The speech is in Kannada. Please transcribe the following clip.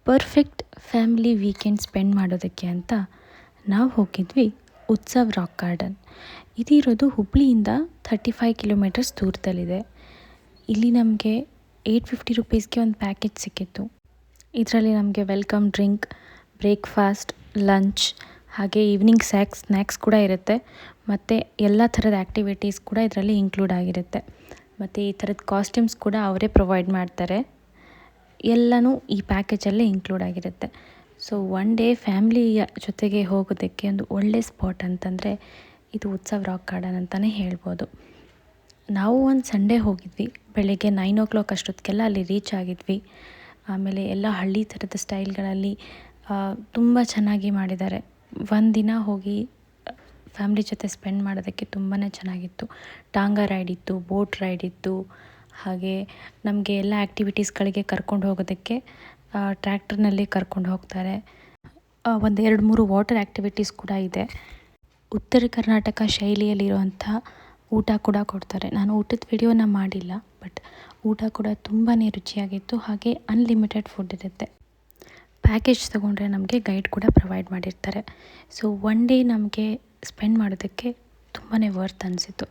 ಪರ್ಫೆಕ್ಟ್ ಫ್ಯಾಮಿಲಿ ವೀಕೆಂಡ್ ಸ್ಪೆಂಡ್ ಮಾಡೋದಕ್ಕೆ ಅಂತ ನಾವು ಹೋಗಿದ್ವಿ ಉತ್ಸವ್ ರಾಕ್ ಗಾರ್ಡನ್. ಇದಿರೋದು ಹುಬ್ಳಿಯಿಂದ 35 ಕಿಲೋಮೀಟರ್ಸ್ ದೂರದಲ್ಲಿದೆ. ಇಲ್ಲಿ ನಮಗೆ $850 ಒಂದು ಪ್ಯಾಕೇಜ್ ಸಿಕ್ಕಿತ್ತು. ಇದರಲ್ಲಿ ನಮಗೆ ವೆಲ್ಕಮ್ ಡ್ರಿಂಕ್, ಬ್ರೇಕ್ಫಾಸ್ಟ್, ಲಂಚ್ ಹಾಗೆ ಈವ್ನಿಂಗ್ ಸ್ನ್ಯಾಕ್ಸ್ ಕೂಡ ಇರುತ್ತೆ. ಮತ್ತು ಎಲ್ಲ ಥರದ ಆ್ಯಕ್ಟಿವಿಟೀಸ್ ಕೂಡ ಇದರಲ್ಲಿ ಇನ್ಕ್ಲೂಡ್ ಆಗಿರುತ್ತೆ. ಮತ್ತು ಈ ಥರದ ಕಾಸ್ಟ್ಯೂಮ್ಸ್ ಕೂಡ ಅವರೇ ಪ್ರೊವೈಡ್ ಮಾಡ್ತಾರೆ. ಎಲ್ಲನೂ ಈ ಪ್ಯಾಕೇಜಲ್ಲೇ ಇನ್ಕ್ಲೂಡ್ ಆಗಿರುತ್ತೆ. ಸೊ ಒನ್ ಡೇ ಫ್ಯಾಮ್ಲಿಯ ಜೊತೆಗೆ ಹೋಗೋದಕ್ಕೆ ಒಂದು ಒಳ್ಳೆ ಸ್ಪಾಟ್ ಅಂತಂದರೆ ಇದು ಉತ್ಸವ್ ರಾಕ್ ಗಾರ್ಡನ್ ಅಂತಲೇ ಹೇಳ್ಬೋದು. ನಾವು ಒಂದು ಸಂಡೇ ಹೋಗಿದ್ವಿ. ಬೆಳಗ್ಗೆ 9 ಅಷ್ಟೊತ್ತಿಗೆಲ್ಲ ಅಲ್ಲಿ ರೀಚ್ ಆಗಿದ್ವಿ. ಆಮೇಲೆ ಎಲ್ಲ ಹಳ್ಳಿ ಥರದ ಸ್ಟೈಲ್ಗಳಲ್ಲಿ ತುಂಬ ಚೆನ್ನಾಗಿ ಮಾಡಿದ್ದಾರೆ. ಒಂದಿನ ಹೋಗಿ ಫ್ಯಾಮ್ಲಿ ಜೊತೆ ಸ್ಪೆಂಡ್ ಮಾಡೋದಕ್ಕೆ ತುಂಬಾ ಚೆನ್ನಾಗಿತ್ತು. ಟಾಂಗಾ ರೈಡ್ ಇತ್ತು, ಬೋಟ್ ರೈಡ್ ಇತ್ತು. ಹಾಗೆ ನಮಗೆ ಎಲ್ಲ ಆ್ಯಕ್ಟಿವಿಟೀಸ್ಗಳಿಗೆ ಕರ್ಕೊಂಡು ಹೋಗೋದಕ್ಕೆ ಟ್ರ್ಯಾಕ್ಟರ್ನಲ್ಲಿ ಕರ್ಕೊಂಡು ಹೋಗ್ತಾರೆ. ಒಂದು 2-3 ವಾಟರ್ ಆ್ಯಕ್ಟಿವಿಟೀಸ್ ಕೂಡ ಇದೆ. ಉತ್ತರ ಕರ್ನಾಟಕ ಶೈಲಿಯಲ್ಲಿರುವಂಥ ಊಟ ಕೂಡ ಕೊಡ್ತಾರೆ. ನಾನು ಊಟದ ವಿಡಿಯೋನ ಮಾಡಿಲ್ಲ, ಬಟ್ ಊಟ ಕೂಡ ತುಂಬಾ ರುಚಿಯಾಗಿತ್ತು. ಹಾಗೆ ಅನ್ಲಿಮಿಟೆಡ್ ಫುಡ್ ಇರುತ್ತೆ. ಪ್ಯಾಕೇಜ್ ತೊಗೊಂಡ್ರೆ ನಮಗೆ ಗೈಡ್ ಕೂಡ ಪ್ರೊವೈಡ್ ಮಾಡಿರ್ತಾರೆ. ಸೊ ಒನ್ ಡೇ ನಮಗೆ ಸ್ಪೆಂಡ್ ಮಾಡೋದಕ್ಕೆ ತುಂಬಾ ವರ್ತ್ ಅನಿಸಿತು.